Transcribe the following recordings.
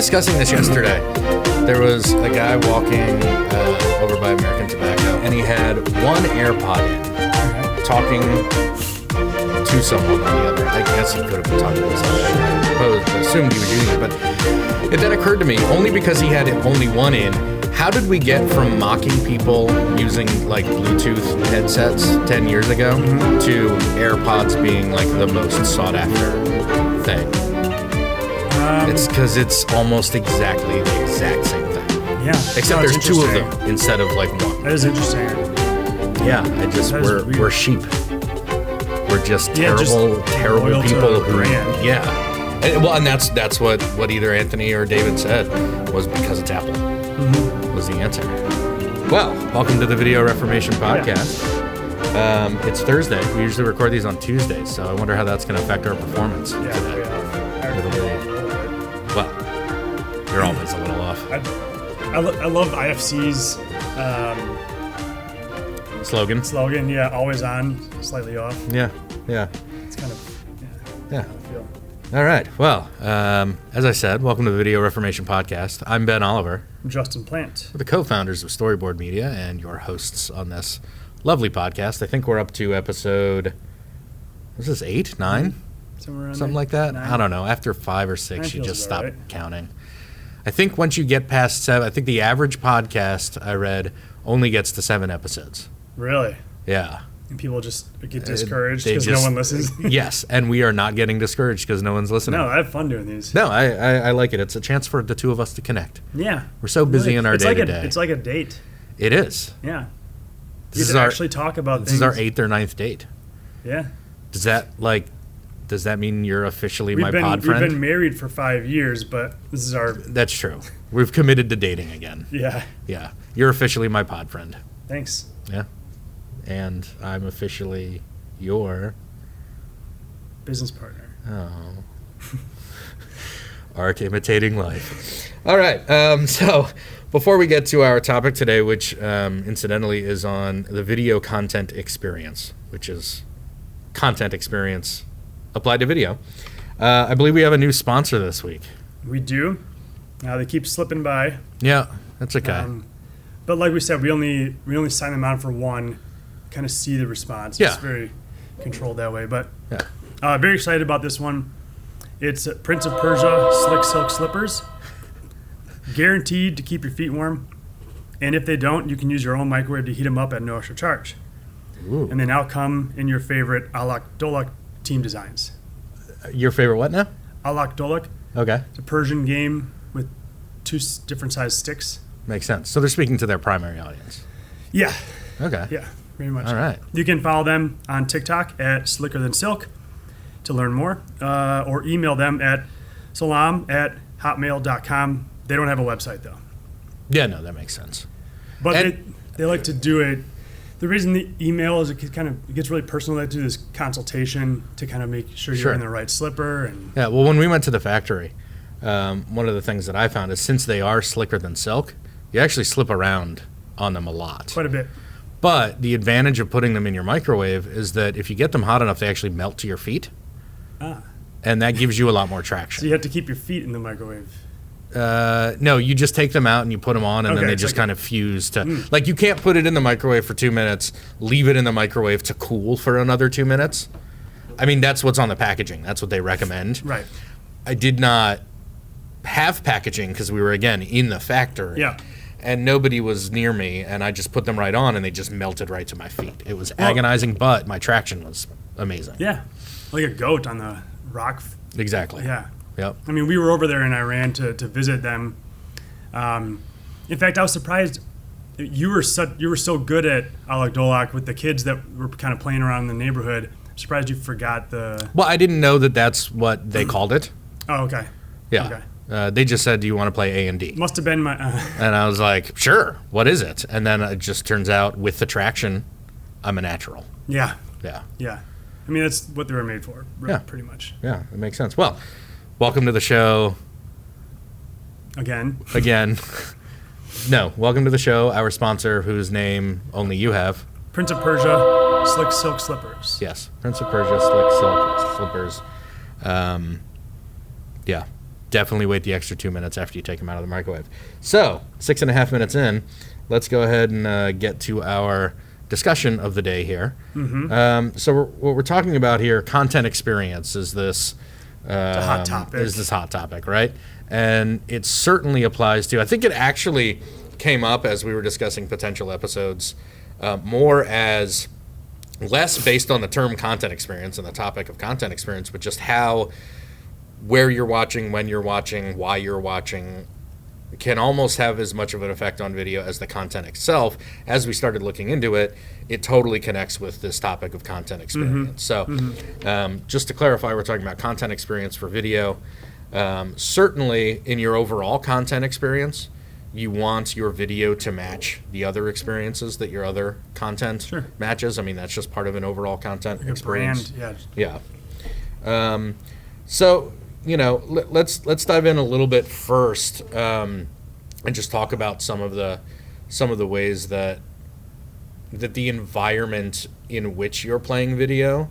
discussing this yesterday. There was a guy walking over by American Tobacco, and he had one AirPod in, talking to someone on the other. I guess he could have been talking to someone. I assumed he was using it, but it then occurred to me, only because he had only one in, how did we get from mocking people using like Bluetooth headsets 10 years ago to AirPods being like the most sought after thing? It's because it's almost exactly the exact same thing. Yeah. Except there's two of them instead of like one. That is interesting. Yeah, we're sheep. We're just terrible people who brand. Yeah. And that's what either Anthony or David said was because it's Apple. Was the answer. Well, welcome to the Video Reformation Podcast. Yeah. It's Thursday. We usually record these on Tuesdays, so I wonder how that's going to affect our performance today. Well, you're always a little off. I love IFC's slogan. Yeah, always on, slightly off. Yeah. It's kind of yeah. All right. Well, as I said, welcome to the Video Reformation Podcast. I'm Ben Oliver. I'm Justin Plant. We're the co-founders of Storyboard Media and your hosts on this lovely podcast. I think we're up to episode, was this 8, 9? Something like that? 9. I don't know. After 5 or 6, you just stop counting. I think once you get past 7, I think the average podcast I read only gets to 7 episodes. Really? Yeah. And people just get discouraged because no one listens? Yes, and we are not getting discouraged because no one's listening. No, I have fun doing these. No, I like it. It's a chance for the two of us to connect. Yeah. We're so busy in our day-to-day. It's like a date. It is. Yeah. This You actually talk about things. This is our 8th or 9th date. Yeah. Does that mean you're officially my pod friend? We've been married for 5 years, but this is our... That's true. We've committed to dating again. Yeah. Yeah. You're officially my pod friend. Thanks. Yeah. And I'm officially your... business partner. Oh. Art imitating life. All right. So before we get to our topic today, which incidentally is on the video content experience, which is content experience applied to video, I believe we have a new sponsor this week. We do. They keep slipping by. Yeah, that's okay. But like we said, we only sign them on for one, kind of see the response. Yeah. It's very controlled that way. But very excited about this one. It's Prince of Persia Slick Silk Slippers. Guaranteed to keep your feet warm. And if they don't, you can use your own microwave to heat them up at no extra charge. Ooh. And they now come in your favorite Alak Dolak team designs. Your favorite what now? Alak Dolak. Okay. It's a Persian game with 2 different size sticks. Makes sense. So they're speaking to their primary audience. Yeah. Okay. Yeah, very much. All right. You can follow them on TikTok at slickerthansilk to learn more, or email them at salam@hotmail.com. They don't have a website, though. Yeah, no, that makes sense. But they like to do it. The reason the email is it gets really personal. They do this consultation to kind of make sure you're in the right slipper. And yeah, well, when we went to the factory, one of the things that I found is since they are slicker than silk, you actually slip around on them a lot. Quite a bit. But the advantage of putting them in your microwave is that if you get them hot enough, they actually melt to your feet. And that gives you a lot more traction. So you have to keep your feet in the microwave. No, you just take them out and you put them on, and then they just kind of fuse to... Like, you can't put it in the microwave for 2 minutes, leave it in the microwave to cool for another 2 minutes. I mean, that's what's on the packaging. That's what they recommend. Right. I did not have packaging because we were, again, in the factory. Yeah. And nobody was near me, and I just put them right on, and they just melted right to my feet. It was agonizing, but my traction was amazing. Yeah. Like a goat on the rock. Exactly. Yeah. Yep. I mean, we were over there in Iran to visit them. In fact, I was surprised you were so good at Alak Dolak with the kids that were kind of playing around in the neighborhood. I'm surprised you forgot the... Well, I didn't know that that's what they called it. Oh, okay. Yeah. Okay. They just said, do you want to play A and D? Must have been my... And I was like, sure, what is it? And then it just turns out with the traction, I'm a natural. Yeah. Yeah. Yeah. I mean, that's what they were made for, pretty much. Yeah, it makes sense. Well, welcome to the show. Again. No, welcome to the show, our sponsor, whose name only you have. Prince of Persia Slick Silk Slippers. Yes, Prince of Persia Slick Silk Slippers. Yeah. definitely wait the extra 2 minutes after you take them out of the microwave. So 6.5 minutes in, let's go ahead and get to our discussion of the day here. What we're talking about here, content experience, is this it's a hot topic. Is this hot topic, right? And it certainly applies to, I think it actually came up as we were discussing potential episodes, more as less based on the term content experience and the topic of content experience, but just how, where you're watching, when you're watching, why you're watching, can almost have as much of an effect on video as the content itself. As we started looking into it, it totally connects with this topic of content experience. Just to clarify, we're talking about content experience for video. Certainly in your overall content experience, you want your video to match the other experiences that your other content matches. I mean, that's just part of an overall content experience. Brand, yeah. So, let's dive in a little bit first, and just talk about some of the ways that the environment in which you're playing video,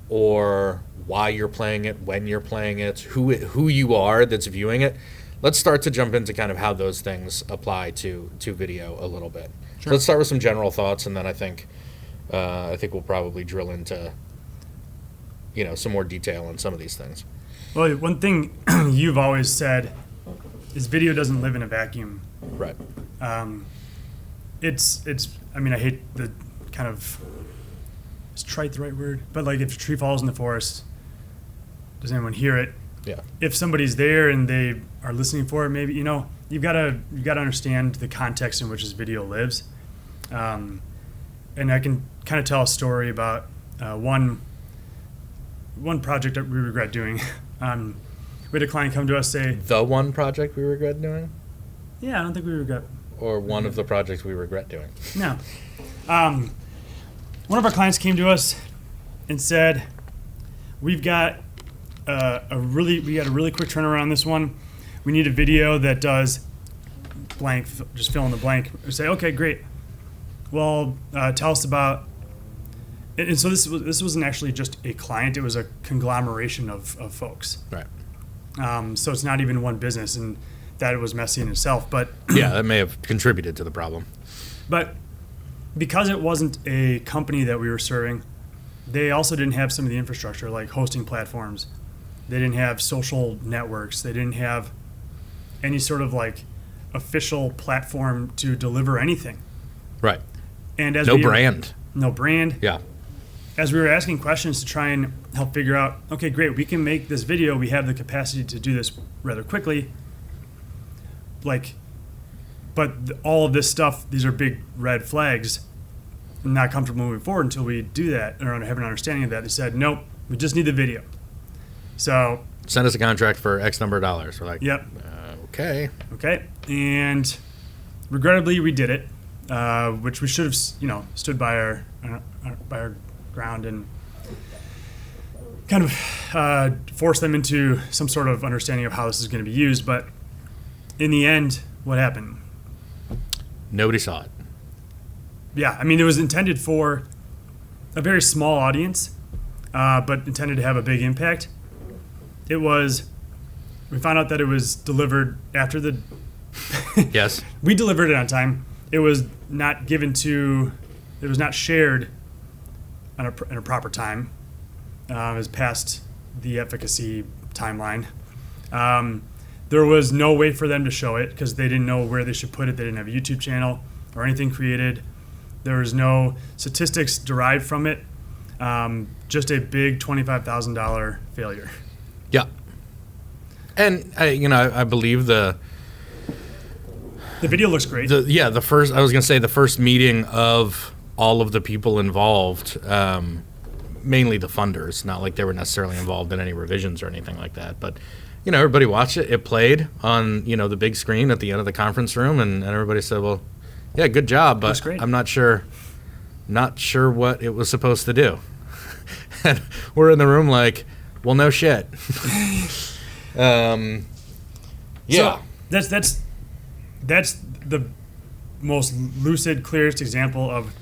or why you're playing it, when you're playing it, who you are that's viewing it. Let's start to jump into kind of how those things apply to video a little bit. So let's start with some general thoughts, and then I think we'll probably drill into some more detail on some of these things. Well, one thing you've always said is video doesn't live in a vacuum. Right. It's. I mean, I hate the kind of. Is trite the right word? But like, if a tree falls in the forest, does anyone hear it? Yeah. If somebody's there and they are listening for it, maybe you've got to understand the context in which this video lives. And I can kind of tell a story about one project that we regret doing. We had a client come to us say, the one project we regret doing? Yeah, I don't think we regret. Or one of the projects we regret doing? No. One of our clients came to us and said, we got a really quick turnaround on this one. We need a video that does blank, just fill in the blank. We say, okay, great. Well, tell us about. And so this wasn't actually just a client; it was a conglomeration of folks. Right. So it's not even one business, and that was messy in itself. But yeah, that may have contributed to the problem. But because it wasn't a company that we were serving, they also didn't have some of the infrastructure, like hosting platforms. They didn't have social networks. They didn't have any sort of like official platform to deliver anything. Right. And as no brand. No brand. Yeah. As we were asking questions to try and help figure out, okay, great, we can make this video. We have the capacity to do this rather quickly. All of this stuff, these are big red flags. I'm not comfortable moving forward until we do that or have an understanding of that. They said, nope, we just need the video. So send us a contract for X number of dollars. We're like, yep. Okay. And regrettably, we did it, which we should have, stood by our ground and kind of force them into some sort of understanding of how this is going to be used. But in the end, what happened? Nobody saw it. Yeah, I mean, it was intended for a very small audience, but intended to have a big impact. We found out that it was delivered after the... Yes. We delivered it on time. It was not shared in a proper time. It was past the efficacy timeline. There was no way for them to show it because they didn't know where they should put it. They didn't have a YouTube channel or anything created. There was no statistics derived from it. Just a big $25,000 failure. Yeah. And I believe the video looks great. The first meeting of all of the people involved, mainly the funders, not like they were necessarily involved in any revisions or anything like that, but everybody watched it. It played on the big screen at the end of the conference room, and everybody said, well, yeah, good job, but I'm not sure what it was supposed to do. And we're in the room like, well, no shit. Yeah. So that's the most lucid, clearest example of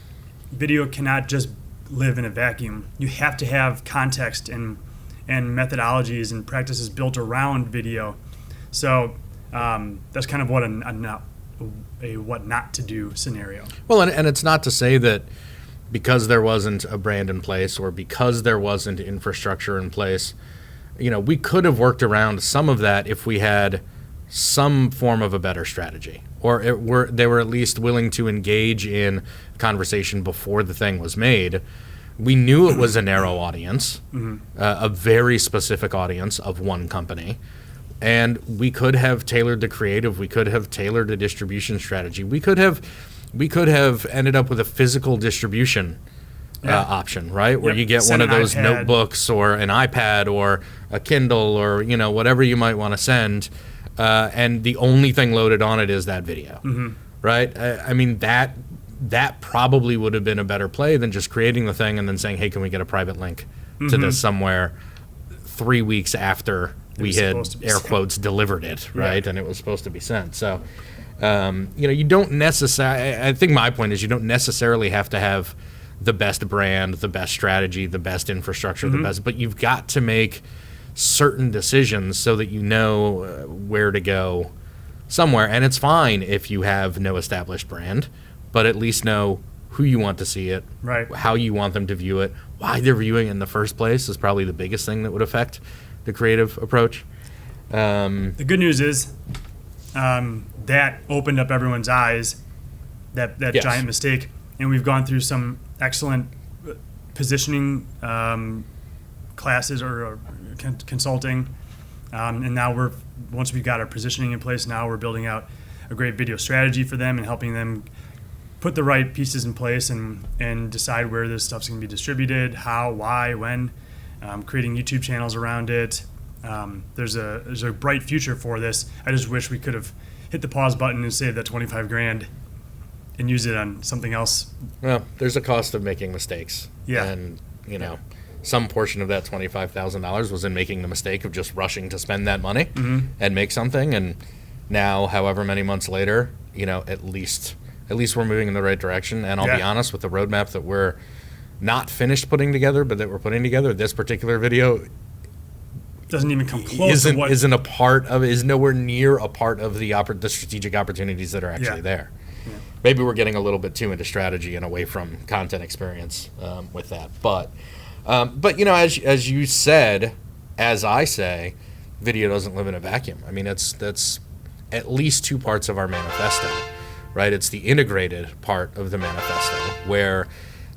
video cannot just live in a vacuum. You have to have context and methodologies and practices built around video So that's kind of what a what not to do scenario. Well, and it's not to say that because there wasn't a brand in place or because there wasn't infrastructure in place, we could have worked around some of that if we had some form of a better strategy, or they were at least willing to engage in conversation before the thing was made. We knew it was a narrow audience, a very specific audience of one company, and we could have tailored the creative. We could have tailored a distribution strategy. We could have ended up with a physical distribution option, right? Where you get one of those notebooks or an iPad or a Kindle or whatever you might want to send, and the only thing loaded on it is that video, right? I mean that probably would have been a better play than just creating the thing and then saying, hey, can we get a private link to this somewhere 3 weeks after we had, air quotes, delivered it, right? And it was supposed to be sent. So, you don't necessarily, I think my point is you don't necessarily have to have the best brand, the best strategy, the best infrastructure, the best, but you've got to make certain decisions so that you know where to go somewhere. And it's fine if you have no established brand, but at least know who you want to see it, right? How you want them to view it, why they're viewing it in the first place is probably the biggest thing that would affect the creative approach. The good news is that opened up everyone's eyes, that yes. giant mistake, and we've gone through some excellent positioning classes or consulting, and now once we've got our positioning in place, now we're building out a great video strategy for them and helping them put the right pieces in place and decide where this stuff's going to be distributed, how, why, when, creating YouTube channels around it. There's a bright future for this. I just wish we could have hit the pause button and saved that $25,000 and use it on something else. Well, there's a cost of making mistakes. Yeah. And, some portion of that $25,000 was in making the mistake of just rushing to spend that money and make something. And now, however many months later, at least we're moving in the right direction. And I'll be honest, with the roadmap that we're not finished putting together, but that we're putting together, this particular video doesn't even come close to what is nowhere near a part of the strategic opportunities that are actually there. Yeah. Maybe we're getting a little bit too into strategy and away from content experience with that. But as you said, as I say, video doesn't live in a vacuum. I mean, that's at least two parts of our manifesto, right? It's the integrated part of the manifesto, where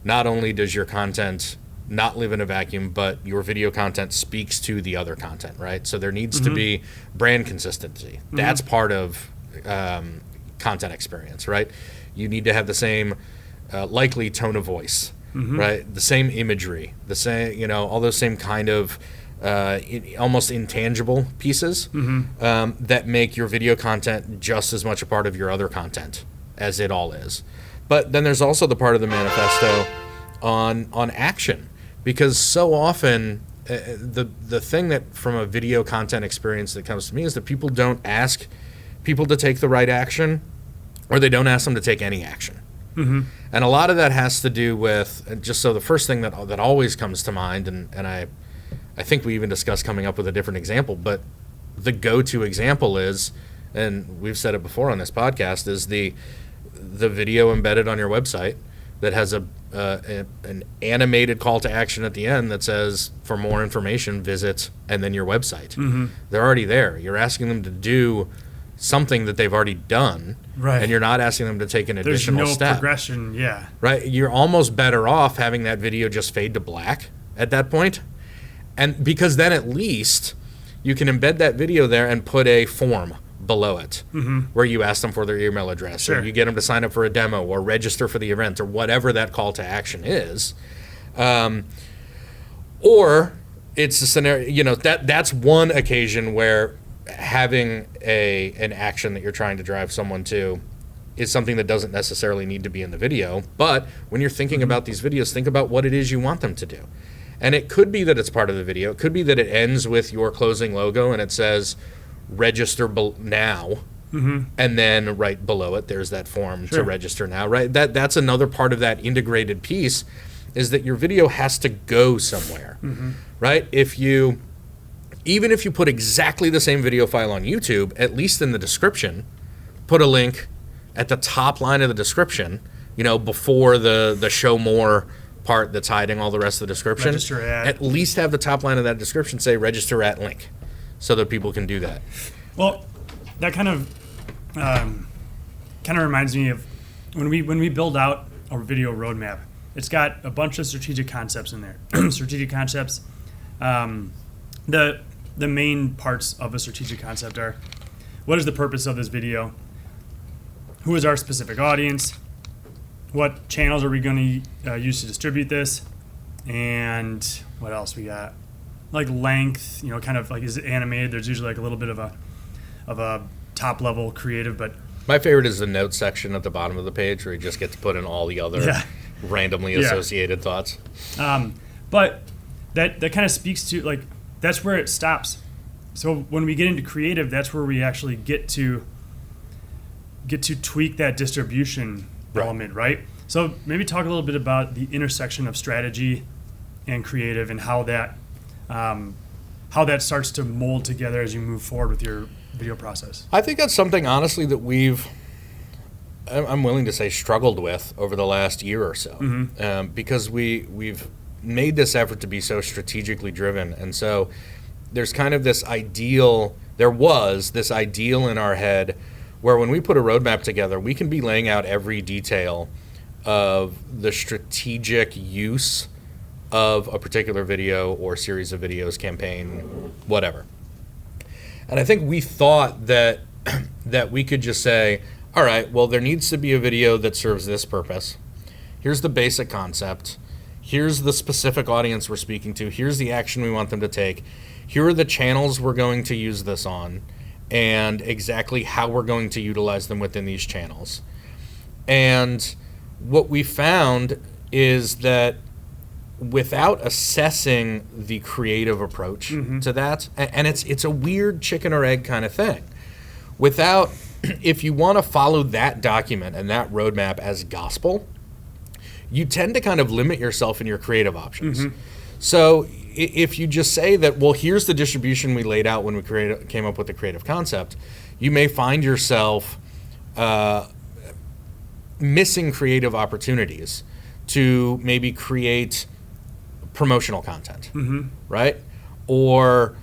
not only does your content not live in a vacuum, but your video content speaks to the other content, right? So there needs to be brand consistency. That's part of content experience, right? You need to have the same likely tone of voice, right? The same imagery, the same, all those same kind of almost intangible pieces that make your video content just as much a part of your other content as it all is. But then there's also the part of the manifesto on action, because so often the thing that from a video content experience that comes to me is that people don't ask people to take the right action, or they don't ask them to take any action. And a lot of that has to do with, just so the first thing that always comes to mind, and I think we even discussed coming up with a different example, but the go-to example is, and we've said it before on this podcast, is the video embedded on your website that has an animated call to action at the end that says, for more information, visit, and then your website. They're already there. You're asking them to do something that they've already done, right? And you're not asking them to take an additional step. There's no progression, right? You're almost better off having that video just fade to black at that point, and because then at least you can embed that video there and put a form below it where you ask them for their email address, or you get them to sign up for a demo or register for the event, or whatever that call to action is. Or it's a scenario, that's one occasion where having an action that you're trying to drive someone to is something that doesn't necessarily need to be in the video. But when you're thinking about these videos, think about what it is you want them to do. And it could be that it's part of the video. It could be that it ends with your closing logo and it says register now, and then right below it there's that form to register now, right? That's another part of that integrated piece, is that your video has to go somewhere, right? If you even if you put exactly the same video file on YouTube, at least in the description, put a link at the top line of the description, before the show more part that's hiding all the rest of the description. Register at least have the top line of that description say register at link, so that people can do that. Well, that kind of reminds me of when we build out our video roadmap. It's got a bunch of strategic concepts in there. Strategic concepts. The main parts of a strategic concept are: what is the purpose of this video? Who is our specific audience? What channels are we going to use to distribute this? And what else we got? Like length, kind of like, is it animated? There's usually like a little bit of a top level creative, but my favorite is the notes section at the bottom of the page where you just get to put in all the other randomly associated thoughts. But that kind of speaks to, like, that's where it stops. So when we get into creative, that's where we actually get to tweak that distribution element, right? So maybe talk a little bit about the intersection of strategy and creative, and how that starts to mold together as you move forward with your video process. I think that's something, honestly, that I'm willing to say, struggled with over the last year or so, because we've made this effort to be so strategically driven, and so there's kind of this ideal. There was this ideal in our head where when we put a roadmap together, we can be laying out every detail of the strategic use of a particular video or series of videos, campaign, whatever. And I think we thought that we could just say, all right, well, there needs to be a video that serves this purpose. Here's the basic concept. Here's the specific audience we're speaking to. Here's the action we want them to take. Here are the channels we're going to use this on, and exactly how we're going to utilize them within these channels. And what we found is that without assessing the creative approach to that, and it's a weird chicken or egg kind of thing, if you want to follow that document and that roadmap as gospel, you tend to kind of limit yourself in your creative options. So if you just say that, well, here's the distribution we laid out when we came up with the creative concept, you may find yourself missing creative opportunities to maybe create promotional content, right? Or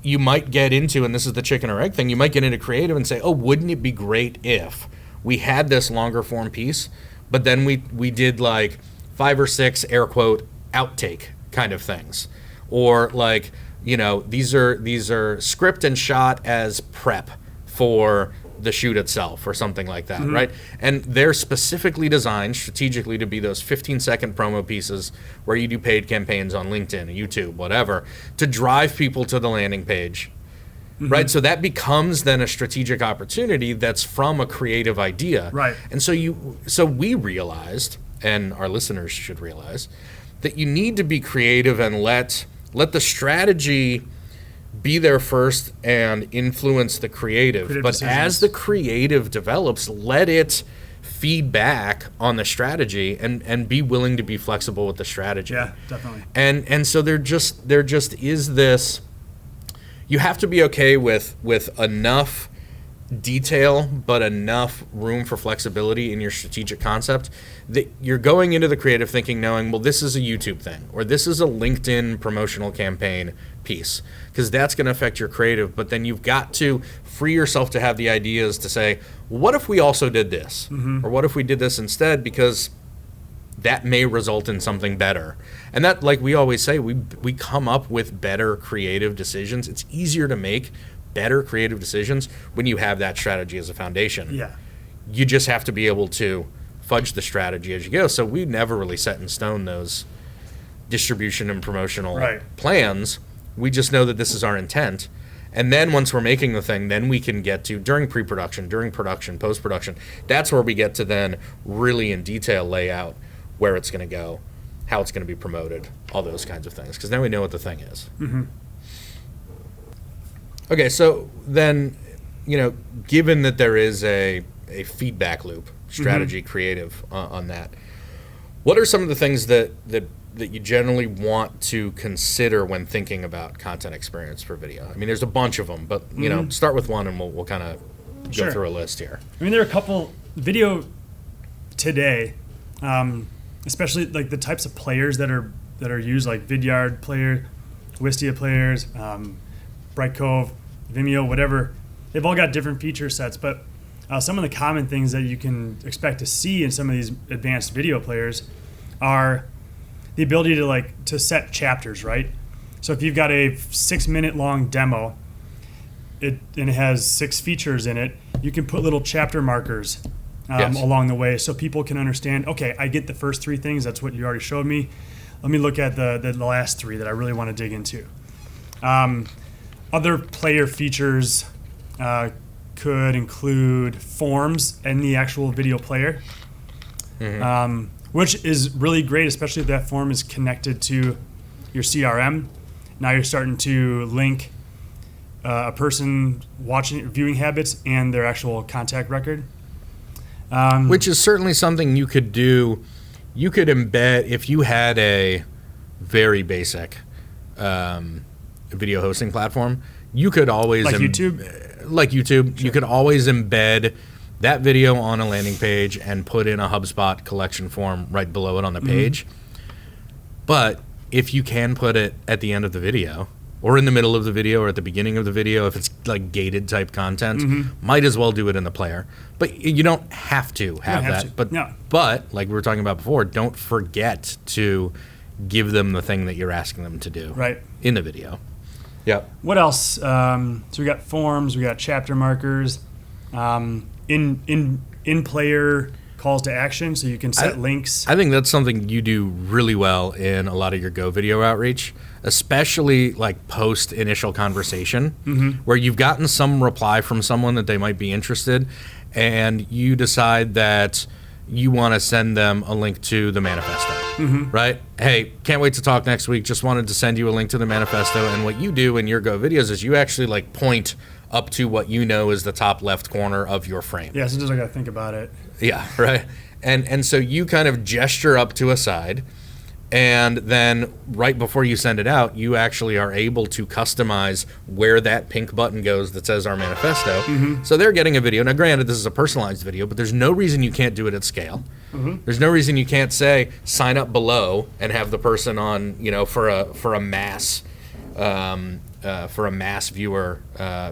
you might get into, and this is the chicken or egg thing, you might get into creative and say, oh, wouldn't it be great if we had this longer form piece, but then we did like 5 or 6 air quote outtake kind of things, or like, these are script and shot as prep for the shoot itself or something like that, right? And they're specifically designed strategically to be those 15-second promo pieces where you do paid campaigns on LinkedIn, YouTube, whatever, to drive people to the landing page, right? So that becomes then a strategic opportunity that's from a creative idea, right? And so we realized, and our listeners should realize, that you need to be creative and let the strategy be there first and influence the creative. But decisions. As the creative develops, let it feed back on the strategy and be willing to be flexible with the strategy. Yeah, definitely. And so there just is this, you have to be okay with enough detail but enough room for flexibility in your strategic concept that you're going into the creative thinking knowing, well, this is a YouTube thing or this is a LinkedIn promotional campaign piece, because that's going to affect your creative. But then you've got to free yourself to have the ideas to say, well, what if we also did this, or what if we did this instead, because that may result in something better. And that, like we always say, we come up with better creative decisions. It's easier to make better creative decisions when you have that strategy as a foundation. Yeah. You just have to be able to fudge the strategy as you go. So we never really set in stone those distribution and promotional plans. We just know that this is our intent. And then once we're making the thing, then we can get to, during pre-production, during production, post-production, that's where we get to then really in detail lay out where it's going to go, how it's going to be promoted, all those kinds of things, because then we know what the thing is. Okay, so then, given that there is a feedback loop, strategy, creative on that, What are some of the things that you generally want to consider when thinking about content experience for video? I mean, there's a bunch of them, but you know, start with one, and we'll kind of go through a list here. I mean, there are a couple video today, especially like the types of players that are used, like Vidyard player, Wistia players, Brightcove, Vimeo, whatever. They've all got different feature sets, but some of the common things that you can expect to see in some of these advanced video players are the ability to set chapters, right? So if you've got a 6-minute long demo, and it has 6 features in it, you can put little chapter markers along the way so people can understand, okay, I get the first 3 things, that's what you already showed me. Let me look at the last 3 that I really want to dig into. Other player features could include forms in the actual video player, which is really great, especially if that form is connected to your CRM. Now you're starting to link a person viewing habits and their actual contact record. Which is certainly something you could do. You could embed, if you had a very basic video hosting platform, you could always... Like YouTube? Sure. You could always embed that video on a landing page and put in a HubSpot collection form right below it on the page. But if you can put it at the end of the video, or in the middle of the video, or at the beginning of the video, if it's like gated type content, might as well do it in the player. But you don't have to have that. But like we were talking about before, don't forget to give them the thing that you're asking them to do in the video. Yep. What else? So we got forms, we got chapter markers, in player calls to action, so you can set links. I think that's something you do really well in a lot of your Go video outreach, especially like post initial conversation, where you've gotten some reply from someone that they might be interested, and you decide that you want to send them a link to the manifesto, right? Hey, can't wait to talk next week. Just wanted to send you a link to the manifesto. And what you do in your Go videos is you actually like point up to what you know is the top left corner of your frame. Yeah, sometimes I got to think about it. Yeah, right. And so you kind of gesture up to a side, and then right before you send it out, you actually are able to customize where that pink button goes that says our manifesto. So they're getting a video. Now, granted, this is a personalized video, but there's no reason you can't do it at scale. There's no reason you can't say sign up below and have the person on, you know, for a mass viewer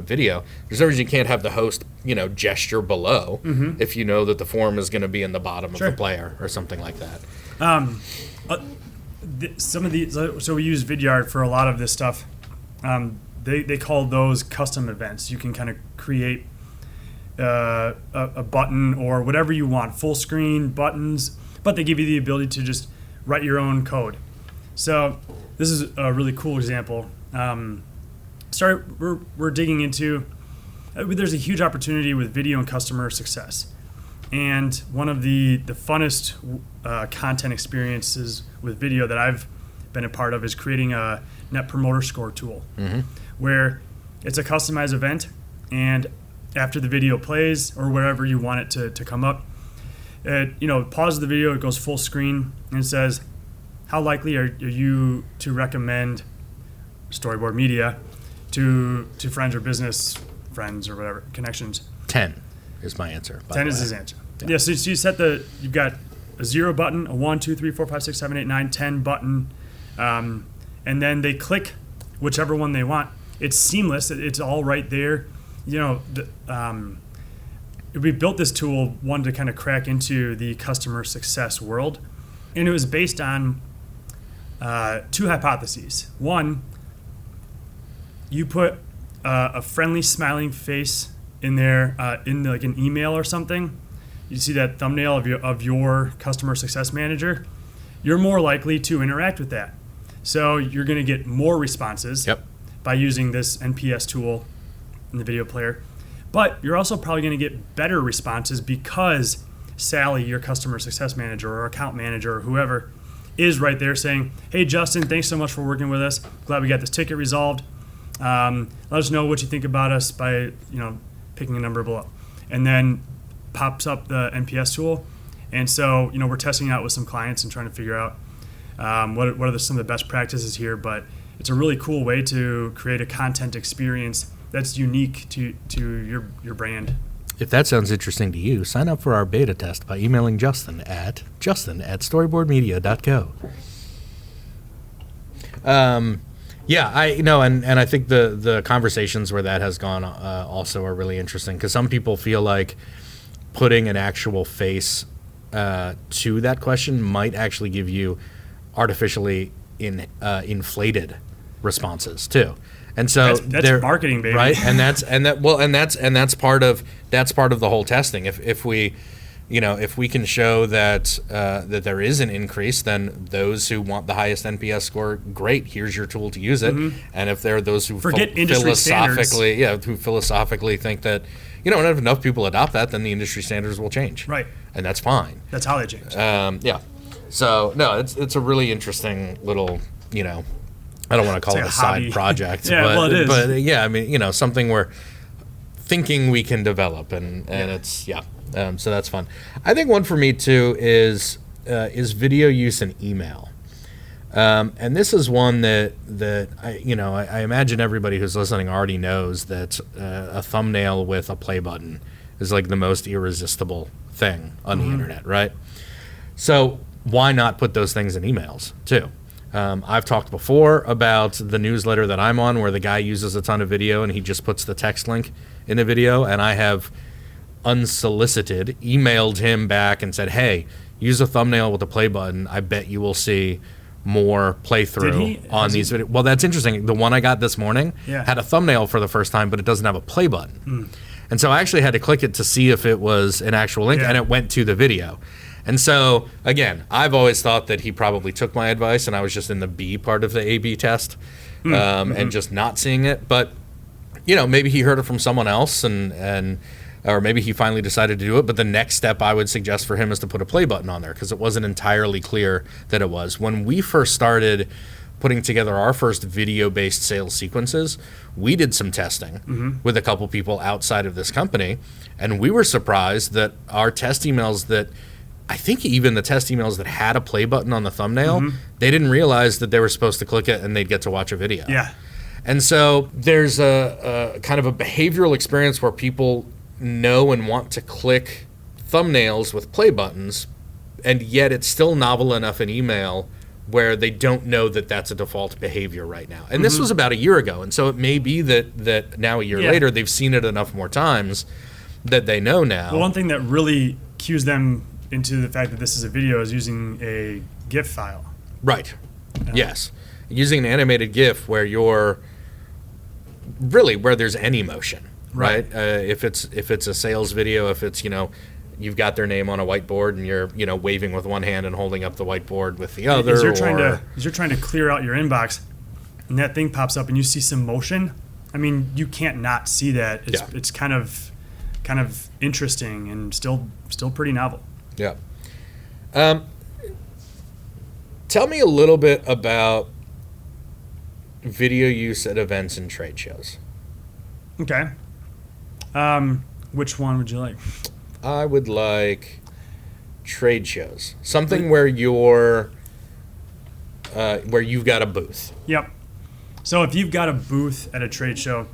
video. There's no reason you can't have the host, you know, gesture below if you know that the form is going to be in the bottom of the player or something like that. Some of these, so we use Vidyard for a lot of this stuff. They call those custom events. You can kind of create a button or whatever you want, full screen buttons, but they give you the ability to just write your own code. So this is a really cool example. We're digging into, there's a huge opportunity with video and customer success. And one of the funnest content experiences with video that I've been a part of is creating a Net Promoter Score tool, where it's a customized event, and after the video plays or wherever you want it to come up, it pauses the video, it goes full screen, and it says, how likely are you to recommend Storyboard Media to friends or business friends or whatever, connections? 10 is my answer. 10 is his answer. Yeah, so you set you've got a 0 button, a 1, 2, 3, 4, 5, 6, 7, 8, 9, 10 button, and then they click whichever one they want. It's seamless. It's all right there. You know, we built this tool, one, to kind of crack into the customer success world, and it was based on 2 hypotheses. One, you put a friendly, smiling face in there, in like an email or something. You see that thumbnail of your customer success manager, you're more likely to interact with that. So you're going to get more responses by using this NPS tool in the video player. But you're also probably going to get better responses because Sally, your customer success manager or account manager or whoever, is right there saying, hey, Justin, thanks so much for working with us. Glad we got this ticket resolved. Let us know what you think about us by picking a number below. And then pops up the NPS tool, And so, we're testing it out with some clients and trying to figure out what are some of the best practices here. But it's a really cool way to create a content experience that's unique to your brand. If that sounds interesting to you, sign up for our beta test by emailing justin@storyboardmedia.co. Yeah, I think the conversations where that has gone also are really interesting, because some people feel like putting an actual face to that question might actually give you artificially inflated responses too. And so that's marketing, baby, right? And that's part of the whole testing. If we can show that there is an increase, then those who want the highest NPS score, great, here's your tool to use it. Mm-hmm. And if there are those who philosophically think that if enough people adopt that, then the industry standards will change. Right. And that's fine. That's how they change. Yeah. So no, it's a really interesting little, I don't want to call it a side project. Yeah, well, it is. But yeah, I mean, something we're thinking we can develop, and it's so that's fun. I think one for me too is video use and email, and this is one that I imagine everybody who's listening already knows that a thumbnail with a play button is like the most irresistible thing on the internet, right? So why not put those things in emails too? I've talked before about the newsletter that I'm on, where the guy uses a ton of video and he just puts the text link in the video, and I have unsolicited emailed him back and said, hey, use a thumbnail with a play button. I bet you will see more playthrough on these videos. Well, that's interesting. The one I got this morning had a thumbnail for the first time, but it doesn't have a play button. And so I actually had to click it to see if it was an actual link, and it went to the video. And so, again, I've always thought that he probably took my advice and I was just in the B part of the A/B test and just not seeing it. But, maybe he heard it from someone else or maybe he finally decided to do it. But the next step I would suggest for him is to put a play button on there, because it wasn't entirely clear that it was. When we first started putting together our first video-based sales sequences, we did some testing with a couple people outside of this company, and we were surprised that our test emails I think even the test emails that had a play button on the thumbnail, they didn't realize that they were supposed to click it and they'd get to watch a video. Yeah. And so there's a kind of a behavioral experience where people know and want to click thumbnails with play buttons, and yet it's still novel enough in email where they don't know that that's a default behavior right now. And this was about a year ago, and so it may be that now a year later they've seen it enough more times that they know now. Well, one thing that really cues them into the fact that this is a video is using a GIF file. Right. Yes. Using an animated GIF where there's any motion, right? If it's a sales video, if it's, you've got their name on a whiteboard and you're, waving with one hand and holding up the whiteboard with the other. As you're trying to clear out your inbox and that thing pops up and you see some motion, I mean, you can't not see that. It's kind of interesting and still pretty novel. Yeah. Tell me a little bit about video use at events and trade shows. Okay. Which one would you like? I would like trade shows. Something where you've got a booth. Yep. So if you've got a booth at a trade show,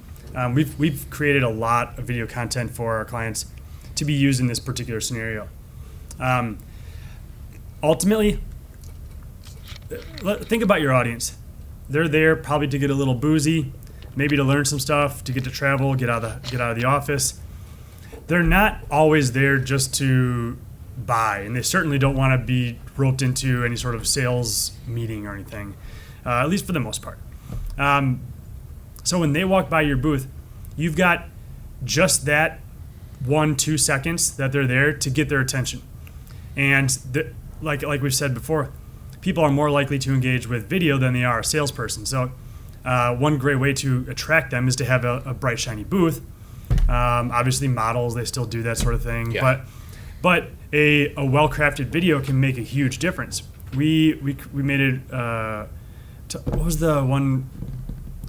we've created a lot of video content for our clients to be used in this particular scenario. Ultimately, think about your audience. They're there probably to get a little boozy, maybe to learn some stuff, to get to travel, get out of the office. They're not always there just to buy, and they certainly don't want to be roped into any sort of sales meeting or anything, at least for the most part. So when they walk by your booth, you've got just that 1-2 seconds that they're there to get their attention. And like we've said before, people are more likely to engage with video than they are a salesperson. So one great way to attract them is to have a bright, shiny booth. Obviously, models, they still do that sort of thing. Yeah. But a well-crafted video can make a huge difference. We made it. What was the one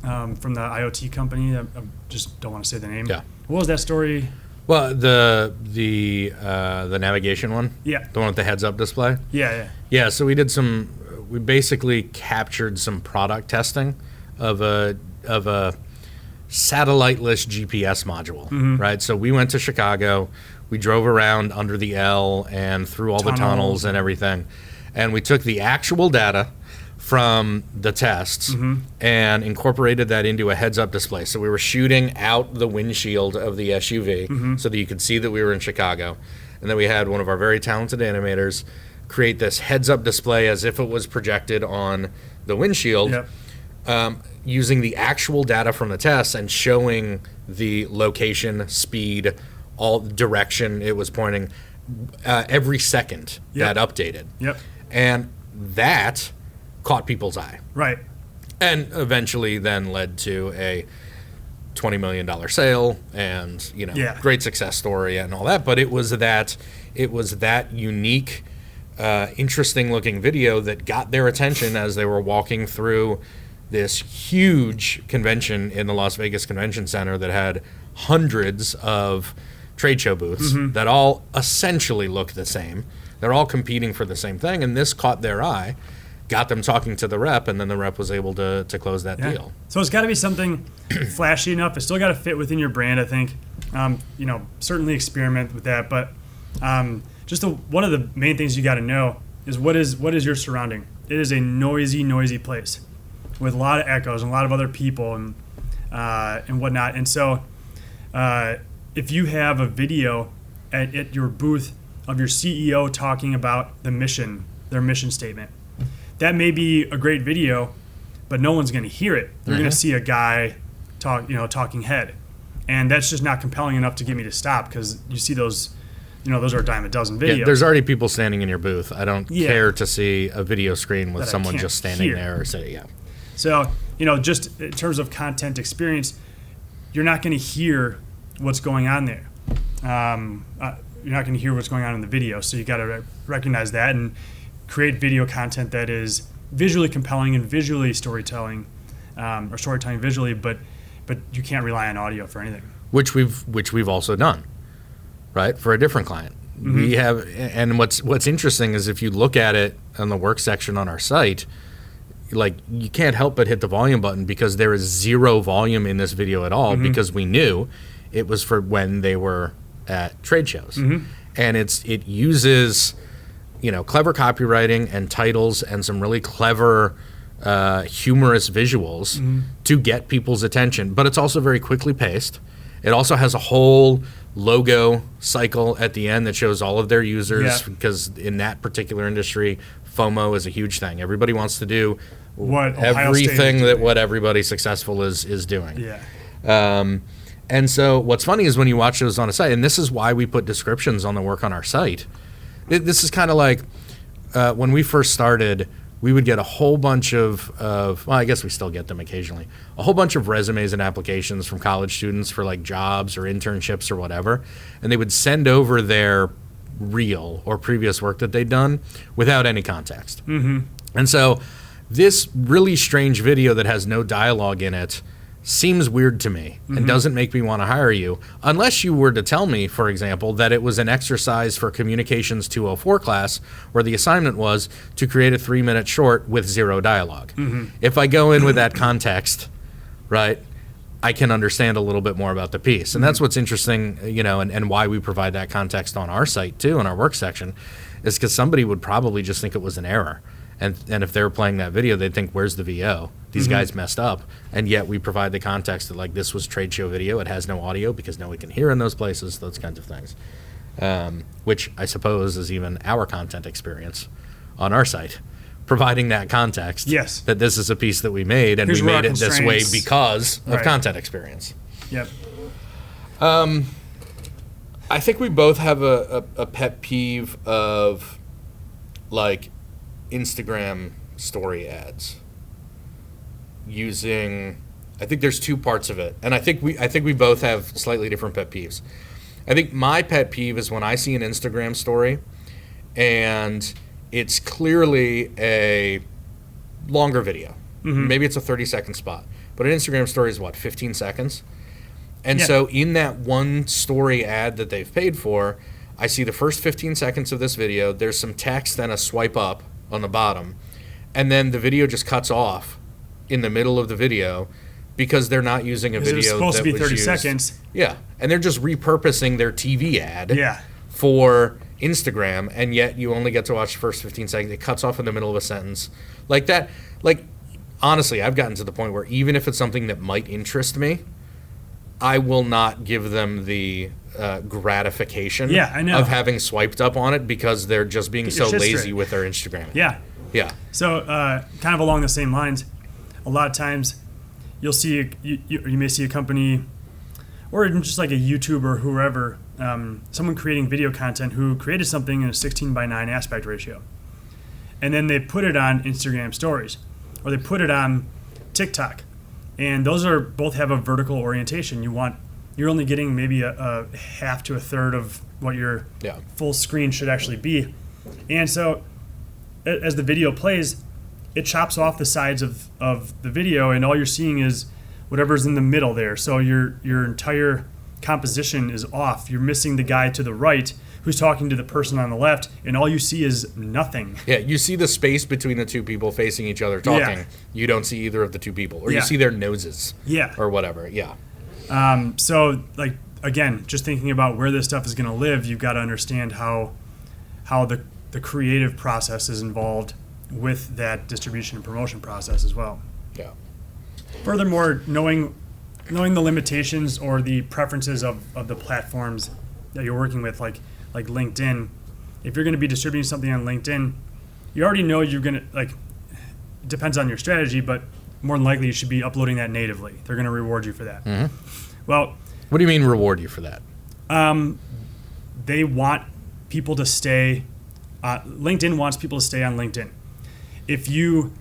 from the IoT company? I just don't want to say the name. Yeah. What was that story? Well, the navigation one. Yeah. The one with the heads-up display. Yeah. Yeah. So we basically captured some product testing of a satelliteless GPS module, right? So we went to Chicago, we drove around under the L and through all the tunnels and everything, and we took the actual data from the tests and incorporated that into a heads-up display. So we were shooting out the windshield of the SUV so that you could see that we were in Chicago. And then we had one of our very talented animators create this heads-up display as if it was projected on the windshield, using the actual data from the tests and showing the location, speed, all direction it was pointing every second that updated. And that caught people's eye. Right. And eventually then led to a $20 million sale and, great success story and all that. But it was that unique, interesting looking video that got their attention as they were walking through this huge convention in the Las Vegas Convention Center that had hundreds of trade show booths that all essentially look the same. They're all competing for the same thing, and this caught their eye, got them talking to the rep, and then the rep was able to close that deal. So it's got to be something flashy enough. It's still got to fit within your brand, I think. Certainly experiment with that, but one of the main things you got to know is what is your surrounding. It is a noisy place with a lot of echoes and a lot of other people and whatnot. And so if you have a video at your booth of your CEO talking about their mission statement, that may be a great video, but no one's going to hear it. They're going to see a guy talking head, and that's just not compelling enough to get me to stop, because you see those, those are a dime a dozen videos. Yeah, there's already people standing in your booth. I don't care to see a video screen with someone just standing there or say, So, just in terms of content experience, you're not going to hear what's going on there. You're not going to hear what's going on in the video, so you got to recognize that and create video content that is visually compelling and visually storytelling, or storytelling visually, but you can't rely on audio for anything. Which we've also done, right? For a different client. We have, and what's interesting is if you look at it on the work section on our site, like, you can't help but hit the volume button, because there is zero volume in this video at all, because we knew it was for when they were at trade shows. And it uses clever copywriting and titles and some really clever humorous visuals to get people's attention, but it's also very quickly paced. It also has a whole logo cycle at the end that shows all of their users, because in that particular industry, FOMO is a huge thing. Everybody wants to do everything that what everybody successful is doing. And so what's funny is when you watch those on a site, and this is why we put descriptions on the work on our site. This is kind of like when we first started, we would get a whole bunch of well, I guess we still get them occasionally, a whole bunch of resumes and applications from college students for like jobs or internships or whatever, and they would send over their reel or previous work that they'd done without any context. And so this really strange video that has no dialogue in it seems weird to me and doesn't make me want to hire you, unless you were to tell me, for example, that it was an exercise for Communications 204 class where the assignment was to create a 3-minute short with zero dialogue. If I go in with that context, right, I can understand a little bit more about the piece. And that's what's interesting, and why we provide that context on our site too, in our work section, is because somebody would probably just think it was an error. And if they were playing that video, they'd think, where's the VO? These guys messed up. And yet we provide the context that, like, this was trade show video. It has no audio because no one can hear in those places, those kinds of things. Which I suppose is even our content experience on our site, providing that context. Yes. That this is a piece that we made, and we made it this way because of content experience. Yep. I think we both have a pet peeve of, like, Instagram story ads using, I think there's two parts of it, and I think we both have slightly different pet peeves. I think my pet peeve is when I see an Instagram story and it's clearly a longer video. Maybe it's a 30-second spot, but an Instagram story is 15 seconds, And so in that one story ad that they've paid for, I see the first 15 seconds of this video. There's some text and a swipe up on the bottom. And then the video just cuts off in the middle of the video because they're not using a video it's supposed that to be was 30 used. seconds. Yeah. And they're just repurposing their TV ad for Instagram, and yet you only get to watch the first 15 seconds. It cuts off in the middle of a sentence. Like that. Like, honestly, I've gotten to the point where even if it's something that might interest me, I will not give them the gratification of having swiped up on it because they're just being so lazy straight with their Instagram. Yeah. So kind of along the same lines, a lot of times you'll see you may see a company or even just like a YouTuber or whoever, someone creating video content who created something in a 16:9 aspect ratio. And then they put it on Instagram stories or they put it on TikTok. And those are both have a vertical orientation. You're only getting maybe a half to a third of what your full screen should actually be. And so as the video plays, it chops off the sides of the video, and all you're seeing is whatever's in the middle there. So your entire composition is off. You're missing the guy to the right who's talking to the person on the left, and all you see is nothing. Yeah, you see the space between the two people facing each other talking. Yeah. You don't see either of the two people, or you see their noses. Yeah. Or whatever, yeah. So, like, again, just thinking about where this stuff is going to live, you've got to understand how the creative process is involved with that distribution and promotion process as well. Yeah. Furthermore, knowing the limitations or the preferences of the platforms that you're working with, like LinkedIn, if you're going to be distributing something on LinkedIn, you already know you're going to, like, it depends on your strategy, but more than likely you should be uploading that natively. They're going to reward you for that. Mm-hmm. Well, what do you mean reward you for that? They want people to stay. LinkedIn wants people to stay on LinkedIn. If you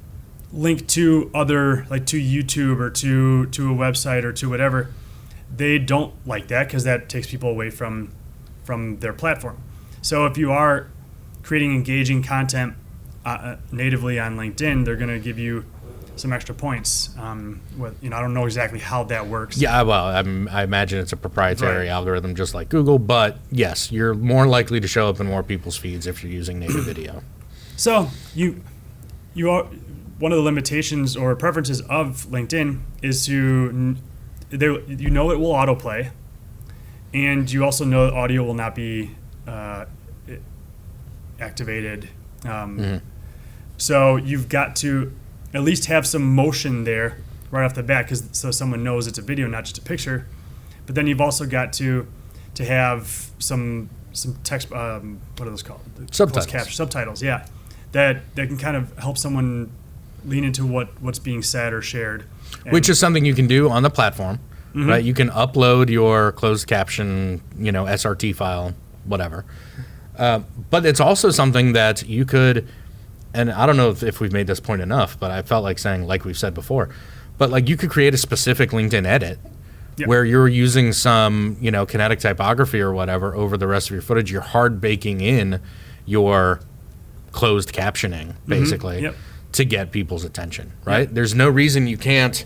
link to other, like to YouTube or to a website or to whatever, they don't like that because that takes people away from their platform. So if you are creating engaging content natively on LinkedIn, they're going to give you some extra points. I don't know exactly how that works. Yeah, well, I imagine it's a proprietary algorithm just like Google, but yes, you're more likely to show up in more people's feeds if you're using native video. So you are, one of the limitations or preferences of LinkedIn is it will autoplay, and you also know that audio will not be activated. So you've got to at least have some motion there right off the bat, so someone knows it's a video, not just a picture. But then you've also got to have some text. What are those called? Subtitles. Yeah, that can kind of help someone lean into what's being said or shared. Which is something you can do on the platform, right? You can upload your closed caption, SRT file, whatever. But it's also something that you could. And I don't know if we've made this point enough, but I felt like saying, like we've said before, but like you could create a specific LinkedIn edit where you're using some, kinetic typography or whatever over the rest of your footage. You're hard baking in your closed captioning, basically, to get people's attention, right? There's no reason you can't,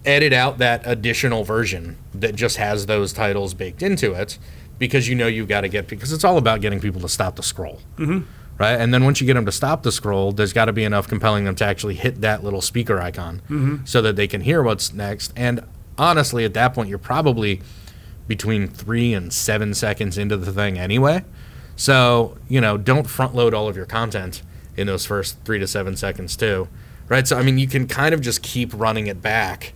edit out that additional version that just has those titles baked into it, because you've got to because it's all about getting people to stop the scroll. Right? And then once you get them to stop the scroll, there's got to be enough compelling them to actually hit that little speaker icon so that they can hear what's next. And honestly, at that point, you're probably between 3 and 7 seconds into the thing anyway. So, don't front load all of your content in those first 3 to 7 seconds too. Right? So, I mean, you can kind of just keep running it back,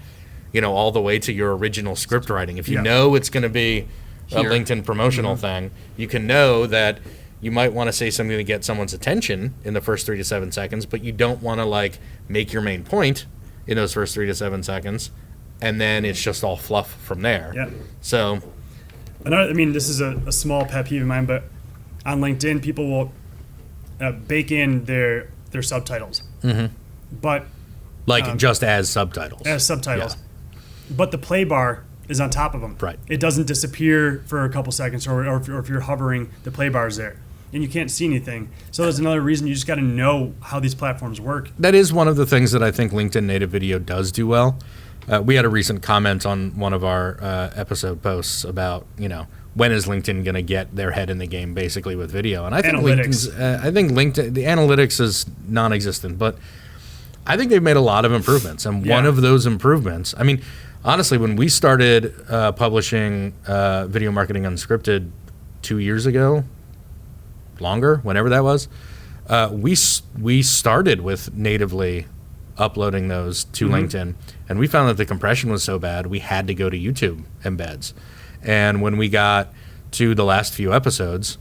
all the way to your original script writing. If you know it's going to be a LinkedIn promotional thing, you can know that you might want to say something to get someone's attention in the first 3 to 7 seconds, but you don't want to make your main point in those first 3 to 7 seconds, and then it's just all fluff from there. Yeah. So, this is a small pet peeve of mine, but on LinkedIn, people will bake in their subtitles, but just as subtitles. Yeah. But the play bar is on top of them. Right. It doesn't disappear for a couple seconds, or if you're hovering, the play bar is there. and you can't see anything. So there's another reason you just got to know how these platforms work. That is one of the things that I think LinkedIn native video does do well. We had a recent comment on one of our episode posts about, when is LinkedIn going to get their head in the game, basically with video? And I think LinkedIn, the analytics is non-existent, but I think they've made a lot of improvements. And one of those improvements, I mean, honestly, when we started publishing Video Marketing Unscripted 2 years ago, longer, whenever that was, we started with natively uploading those to LinkedIn, and we found that the compression was so bad we had to go to YouTube embeds. And when we got to the last few episodes,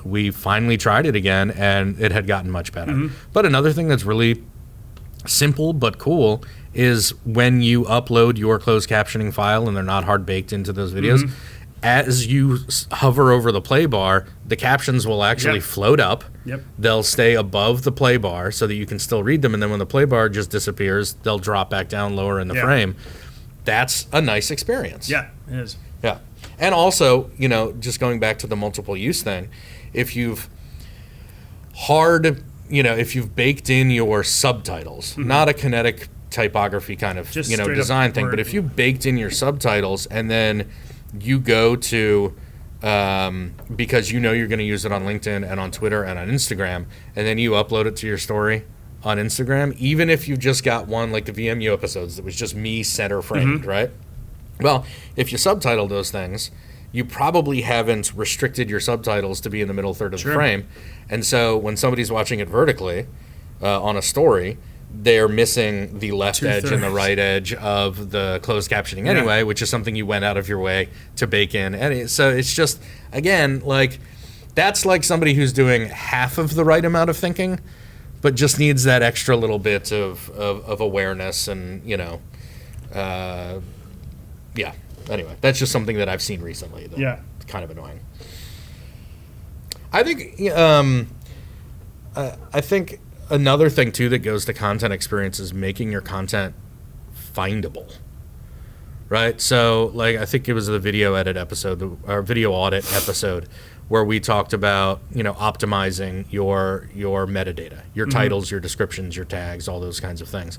we finally tried it again, and it had gotten much better. But another thing that's really simple but cool is when you upload your closed captioning file and they're not hard baked into those videos, as you hover over the play bar, the captions will actually float up. They'll stay above the play bar so that you can still read them, and then when the play bar just disappears, they'll drop back down lower in the frame. That's a nice experience. Yeah, it is. Yeah. And also, just going back to the multiple use thing, if you've baked in your subtitles, not a kinetic typography kind of design thing, but if you baked in your subtitles and then you go to because you're going to use it on LinkedIn and on Twitter and on Instagram, and then you upload it to your story on Instagram, even if you've just got one like the VMU episodes that was just me center framed, right? Well, if you subtitle those things, you probably haven't restricted your subtitles to be in the middle third of the frame. And so when somebody's watching it vertically on a story, they're missing the left edge and the right edge of the closed captioning anyway, which is something you went out of your way to bake in. And so it's just, again, like that's like somebody who's doing half of the right amount of thinking, but just needs that extra little bit of awareness and, Anyway, that's just something that I've seen recently. It's kind of annoying. I think another thing too that goes to content experience is making your content findable, right? So, like, I think it was the video edit episode, or video audit episode, where we talked about optimizing your metadata, your titles, your descriptions, your tags, all those kinds of things.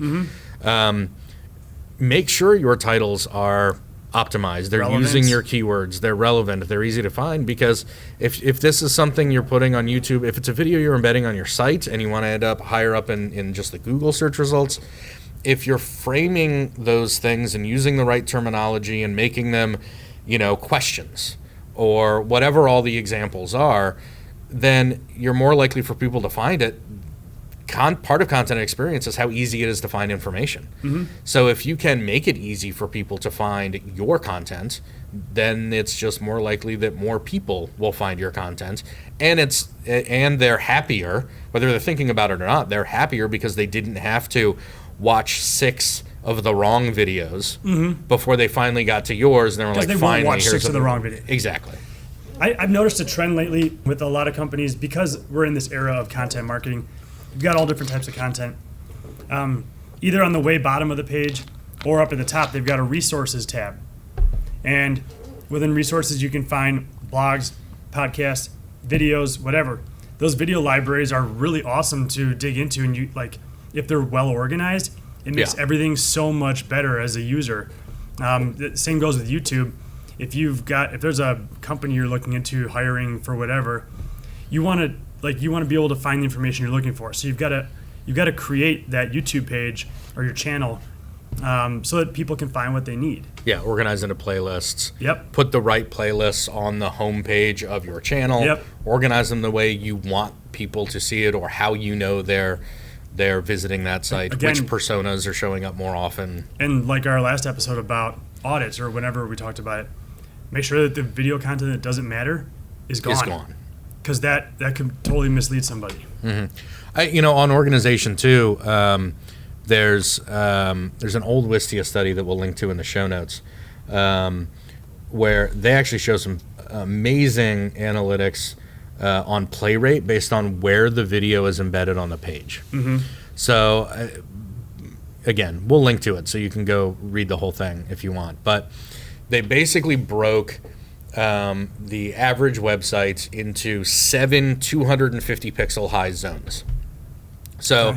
Make sure your titles are optimized. They're using your keywords. They're relevant. They're easy to find, because if this is something you're putting on YouTube, if it's a video you're embedding on your site and you want to end up higher up in just the Google search results, if you're framing those things and using the right terminology and making them, questions or whatever all the examples are, then you're more likely for people to find it. Part of content experience is how easy it is to find information. So if you can make it easy for people to find your content, then it's just more likely that more people will find your content, and they're happier, whether they're thinking about it or not. They're happier because they didn't have to watch 6 of the wrong videos before they finally got to yours, and they were like, "Finally, watch 6 of the wrong videos." Exactly. I've noticed a trend lately with a lot of companies, because we're in this era of content marketing. You've got all different types of content. Either on the way bottom of the page or up at the top, they've got a resources tab. And within resources, you can find blogs, podcasts, videos, whatever. Those video libraries are really awesome to dig into, and if they're well organized, it makes everything so much better as a user. The same goes with YouTube. If there's a company you're looking into hiring for whatever, you want to be able to find the information you're looking for. So you've got to create that YouTube page or your channel so that people can find what they need. Yeah, organize into playlists. Put the right playlists on the home page of your channel. Organize them the way you want people to see it, or how they're visiting that site. Again, which personas are showing up more often. And like our last episode about audits, or whenever we talked about it, make sure that the video content that doesn't matter is gone. Because that could totally mislead somebody. On organization too, there's an old Wistia study that we'll link to in the show notes, where they actually show some amazing analytics on play rate based on where the video is embedded on the page. So again, we'll link to it so you can go read the whole thing if you want. But they basically broke the average website into 7 250 pixel high zones. So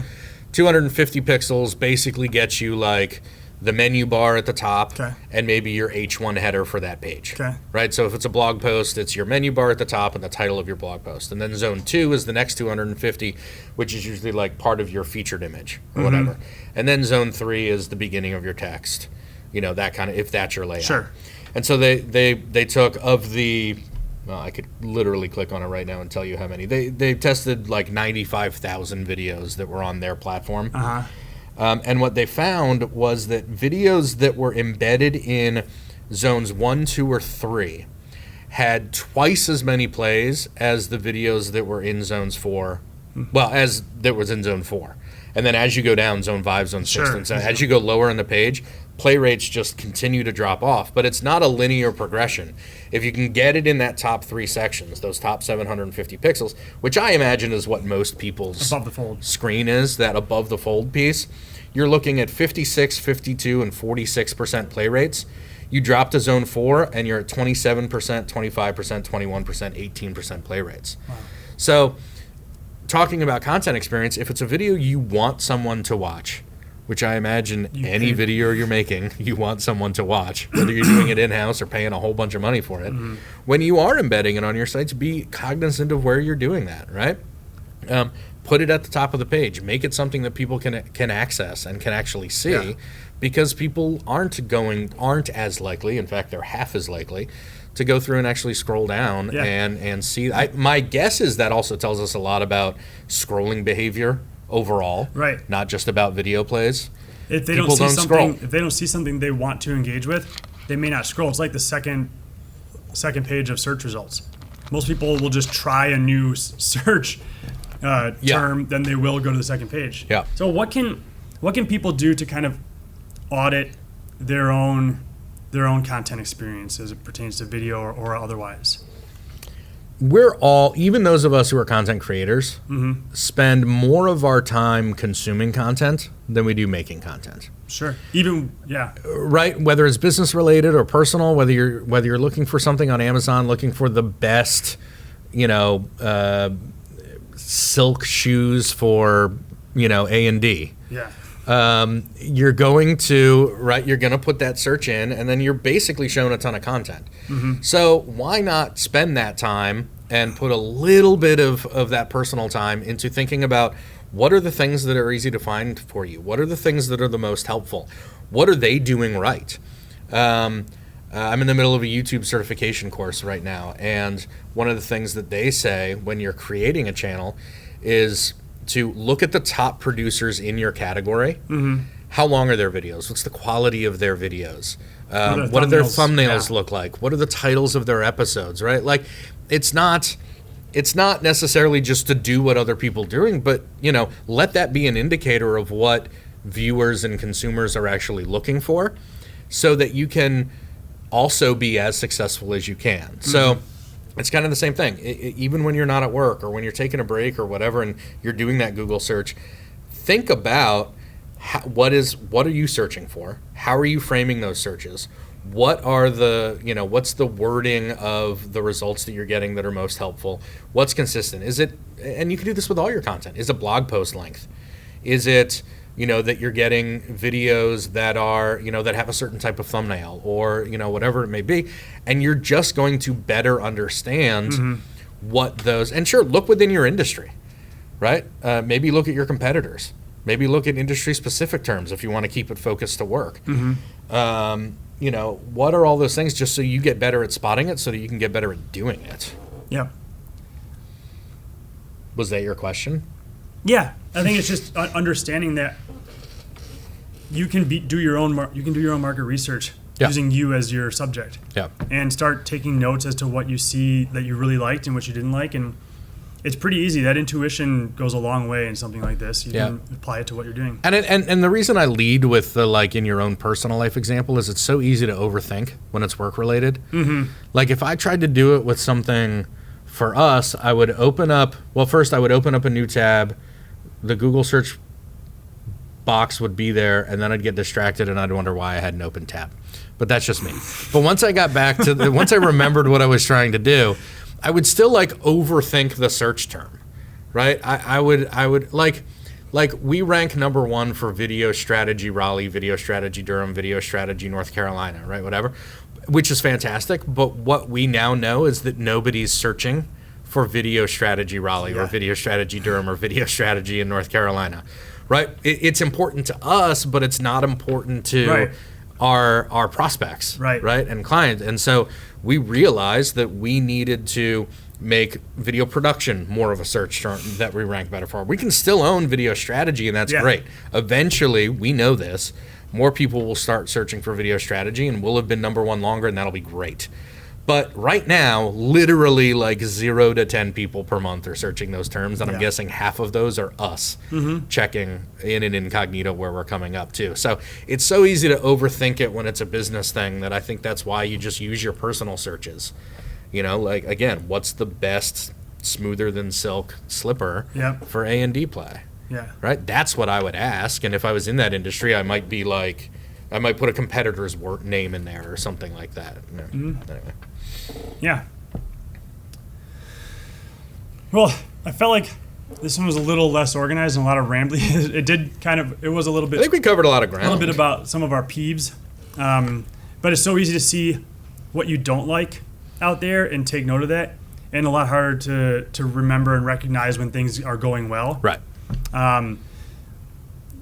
250 pixels basically gets you like the menu bar at the top and maybe your H1 header for that page. Right? So if it's a blog post, it's your menu bar at the top and the title of your blog post. And then zone 2 is the next 250, which is usually like part of your featured image or whatever. And then zone 3 is the beginning of your text. You know, that kind of, if that's your layout. Sure. And so they took of the, well, I could literally click on it right now and tell you how many. They tested like 95,000 videos that were on their platform. And what they found was that videos that were embedded in zones 1, 2, or 3 had twice as many plays as the videos that were in zones 4. Well, as that was in zone 4. And then as you go down, zone 5, zone 6, and 7, as you go lower on the page, play rates just continue to drop off. But it's not a linear progression. If you can get it in that top 3 sections, those top 750 pixels, which I imagine is what most people's above the fold screen is, that above the fold piece, you're looking at 56, 52, and 46% play rates. You drop to zone 4, and you're at 27%, 25%, 21%, 18% play rates. Wow. So talking about content experience, if it's a video you want someone to watch, which I imagine any video you're making, you want someone to watch, whether you're doing it in-house or paying a whole bunch of money for it. When you are embedding it on your sites, be cognizant of where you're doing that, right? Put it at the top of the page. Make it something that people can access and can actually see, because people aren't as likely, in fact, they're half as likely, to go through and actually scroll down and see. My guess is that also tells us a lot about scrolling behavior overall, right? Not just about video plays. If they don't see something they want to engage with, they may not scroll. It's like the second page of search results. Most people will just try a new search term, then they will go to the second page. Yeah. So what can people do to kind of audit their own content experience as it pertains to video or otherwise? We're all, even those of us who are content creators, spend more of our time consuming content than we do making content. Sure. Right. Whether it's business related or personal, whether you're looking for something on Amazon, looking for the best, silk shoes for, A&D. Yeah. You're going to put that search in, and then you're basically shown a ton of content. So why not spend that time and put a little bit of that personal time into thinking about what are the things that are easy to find for you? What are the things that are the most helpful? What are they doing right? I'm in the middle of a YouTube certification course right now, and one of the things that they say when you're creating a channel is to look at the top producers in your category. How long are their videos? What's the quality of their videos? What do their thumbnails look like? What are the titles of their episodes, right? Like, it's not necessarily just to do what other people are doing, but, let that be an indicator of what viewers and consumers are actually looking for, so that you can also be as successful as you can. So it's kind of the same thing. Even when you're not at work or when you're taking a break or whatever and you're doing that Google search, think about what are you searching for? How are you framing those searches? What are what's the wording of the results that you're getting that are most helpful? What's consistent? Is it, and you can do this with all your content, is it blog post length? Is it, that you're getting videos that are, that have a certain type of thumbnail or, whatever it may be, and you're just going to better understand what those, and sure, look within your industry, right? Maybe look at your competitors. Maybe look at industry-specific terms if you want to keep it focused to work. What are all those things, just so you get better at spotting it so that you can get better at doing it? Yeah. Was that your question? Yeah. I think it's just understanding that you can do your own market research using you as your subject. Yeah. And start taking notes as to what you see that you really liked and what you didn't like, and it's pretty easy. That intuition goes a long way in something like this. You can apply it to what you're doing. And the reason I lead with the in your own personal life example is it's so easy to overthink when it's work related. Like if I tried to do it with something for us, I would open up a new tab. The Google search box would be there, and then I'd get distracted and I'd wonder why I had an open tab. But that's just me. But once I got back to once I remembered what I was trying to do, I would still like overthink the search term, right? I would like we rank number 1 for video strategy Raleigh, video strategy Durham, video strategy North Carolina, right? Whatever, which is fantastic. But what we now know is that nobody's searching for video strategy Raleigh or video strategy Durham or video strategy in North Carolina, right? It's important to us, but it's not important to our prospects, right, and clients. And so we realized that we needed to make video production more of a search term that we rank better for. We can still own video strategy, and that's great. Eventually, we know this, more people will start searching for video strategy, and we'll have been number 1 longer, and that'll be great. But right now, literally like 0 to 10 people per month are searching those terms, and I'm guessing half of those are us checking in an incognito where we're coming up to. So it's so easy to overthink it when it's a business thing that I think that's why you just use your personal searches. You know, like, again, what's the best smoother than silk slipper for A&D play? Yeah. Right? That's what I would ask. And if I was in that industry, I might be like, I might put a competitor's name in there or something like that. Anyway. Yeah. Well, I felt like this one was a little less organized and a lot of rambling. It was a little bit. I think we covered a lot of ground. A little bit about some of our peeves. But it's so easy to see what you don't like out there and take note of that, and a lot harder to remember and recognize when things are going well. Right.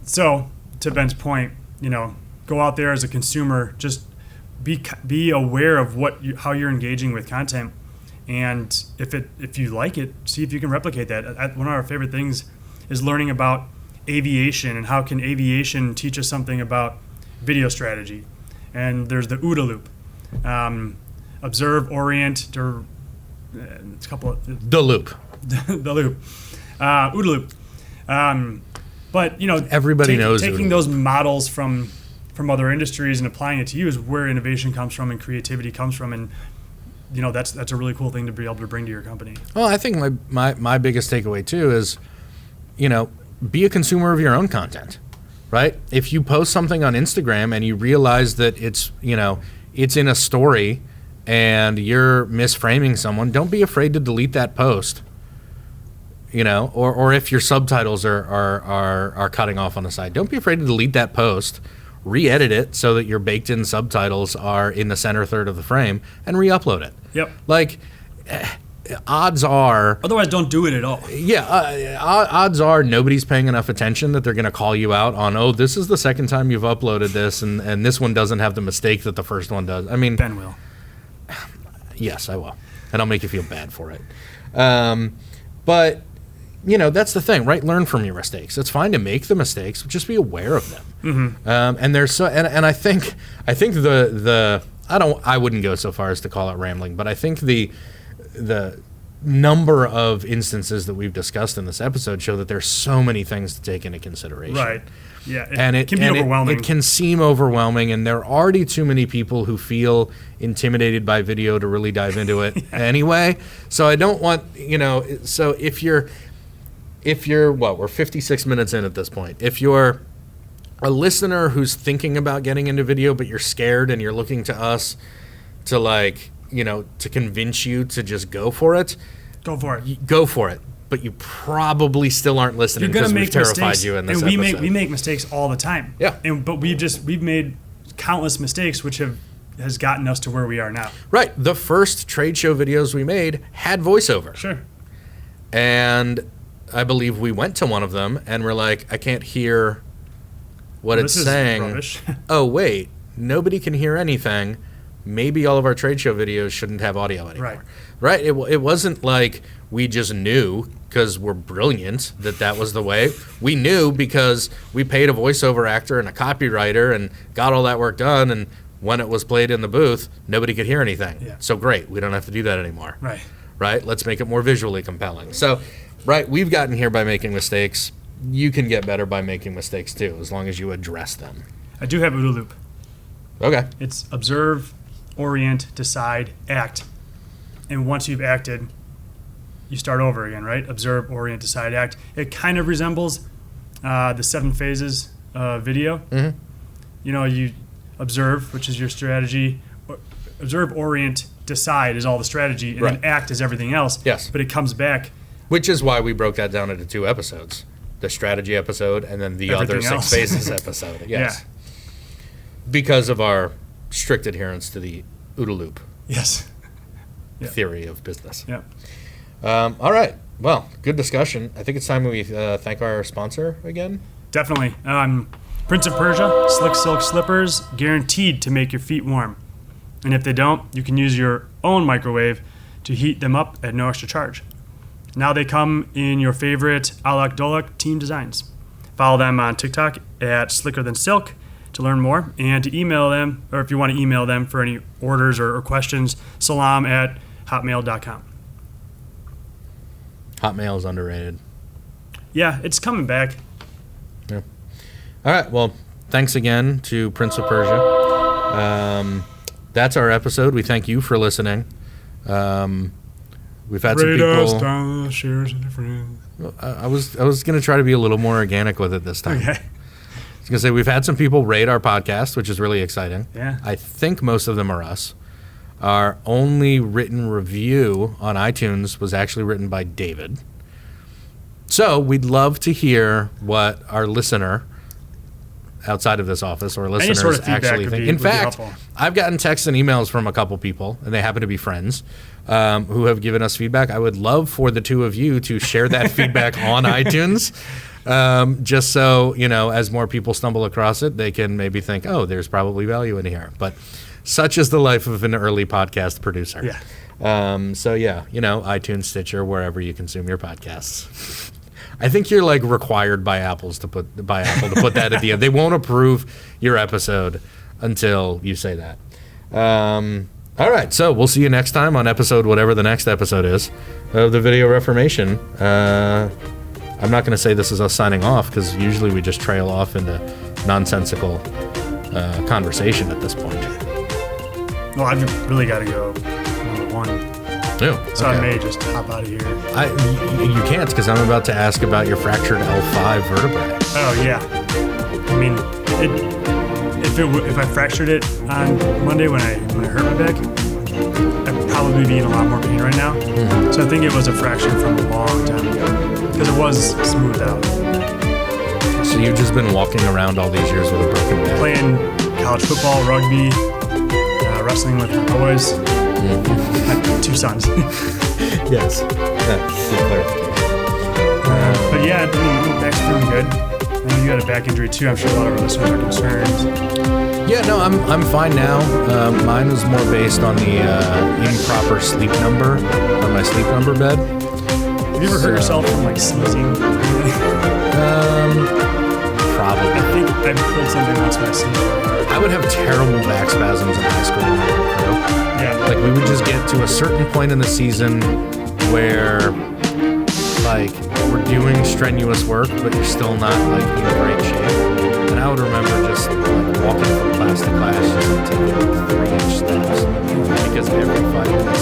So, to Ben's point, go out there as a consumer, just be aware of how you're engaging with content, and if you like it, see if you can replicate that. One of our favorite things is learning about aviation and how can aviation teach us something about video strategy. And there's the OODA loop. Observe, orient, it's a couple of... The loop. The loop. OODA loop. But, everybody knows taking those models from other industries and applying it to you is where innovation comes from and creativity comes from. And, that's a really cool thing to be able to bring to your company. Well, I think my biggest takeaway, too, is, be a consumer of your own content, right? If you post something on Instagram and you realize that it's in a story and you're misframing someone, don't be afraid to delete that post. Or if your subtitles are cutting off on the side, don't be afraid to delete that post, re-edit it so that your baked-in subtitles are in the center third of the frame, and re-upload it. Yep. Like, odds are... Otherwise, don't do it at all. Yeah, odds are nobody's paying enough attention that they're going to call you out on, this is the second time you've uploaded this, and this one doesn't have the mistake that the first one does. I mean... Ben will. Yes, I will. And I'll make you feel bad for it. But... that's the thing, right? Learn from your mistakes. It's fine to make the mistakes, but just be aware of them. Mm-hmm. And there's and I think I wouldn't go so far as to call it rambling, but I think the number of instances that we've discussed in this episode show that there's so many things to take into consideration. Right. Yeah. It can be overwhelming. It can seem overwhelming, and there are already too many people who feel intimidated by video to really dive into it anyway. So I don't want, so if you're we're 56 minutes in at this point. If you're a listener who's thinking about getting into video, but you're scared and you're looking to us to to convince you to just go for it. Go for it. Go for it. But you probably still aren't listening because we've terrified mistakes. you in this and episode. We make mistakes all the time. Yeah. But we've made countless mistakes, which has gotten us to where we are now. Right. The first trade show videos we made had voiceover. Sure. And I believe we went to one of them and we're like, I can't hear what it's saying. Rubbish. Oh, wait, nobody can hear anything. Maybe all of our trade show videos shouldn't have audio anymore. Right? It wasn't like we just knew because we're brilliant that was the way. We knew because we paid a voiceover actor and a copywriter and got all that work done, and when it was played in the booth, nobody could hear anything. Yeah. So great, we don't have to do that anymore. Right? Let's make it more visually compelling. So, right, we've gotten here by making mistakes. You can get better by making mistakes too, as long as you address them. I do have OODA loop. Okay. It's observe, orient, decide, act. And once you've acted, you start over again, right? Observe, orient, decide, act. It kind of resembles the 7 phases video. Mm-hmm. You observe, which is your strategy. Observe, orient, decide is all the strategy, and then act is everything else. Yes. But it comes back. Which is why we broke that down into 2 episodes. The strategy episode and then the other 6 phases episode. Yes. Yeah. Because of our strict adherence to the OODA loop. Yes. Theory of business. Yeah. All right. Well, good discussion. I think it's time we thank our sponsor again. Definitely. Prince of Persia, slick silk slippers, guaranteed to make your feet warm. And if they don't, you can use your own microwave to heat them up at no extra charge. Now they come in your favorite Alak Dolak team designs. Follow them on TikTok at Slicker Than Silk to learn more, and to email them, or if you want to email them for any orders or questions, salam@hotmail.com. Hotmail is underrated. Yeah, it's coming back. Yeah. All right. Well, thanks again to Prince of Persia. That's our episode. We thank you for listening. We've had some people. Shares and friends. I was going to try to be a little more organic with it this time. Okay. I was going to say we've had some people rate our podcast, which is really exciting. Yeah. I think most of them are us. Our only written review on iTunes was actually written by David. So we'd love to hear what our listener outside of this office or listeners sort of actually think. In fact, I've gotten texts and emails from a couple people, and they happen to be friends, who have given us feedback. I would love for the 2 of you to share that feedback on iTunes, just so, as more people stumble across it, they can maybe think, oh, there's probably value in here. But such is the life of an early podcast producer. Yeah. iTunes, Stitcher, wherever you consume your podcasts. I think you're required by Apple to put that at the end. They won't approve your episode until you say that. All right, so we'll see you next time on episode whatever the next episode is of the Video Reformation. I'm not going to say this is us signing off because usually we just trail off into nonsensical conversation at this point. Well, I've really got to go number 1. Yeah, so I may just hop out of here. You can't because I'm about to ask about your fractured L5 vertebrae. Oh, yeah. I mean, if I fractured it on Monday when I hurt my back, I'd probably be in a lot more pain right now. Mm-hmm. So I think it was a fracture from a long time ago because it was smoothed out. So you've just been walking around all these years with a broken back? Playing college football, rugby, wrestling with my boys. Mm-hmm. I have 2 sons. Yes. That's good clarification. But yeah, the back's feeling good. I know you had a back injury too. I'm sure a lot of our listeners are concerned. Yeah, no, I'm fine now. Mine was more based on the improper sleep number on my sleep number bed. Have you ever hurt yourself from sneezing? Probably. I think I pulled something once when I sneezed. I would have terrible back spasms in high school when I went through. Yeah. We would just get to a certain point in the season where, we're doing strenuous work, but you're still not, in great shape. And I would remember just, walking from class to class, just taking 3-inch steps because every 5 minutes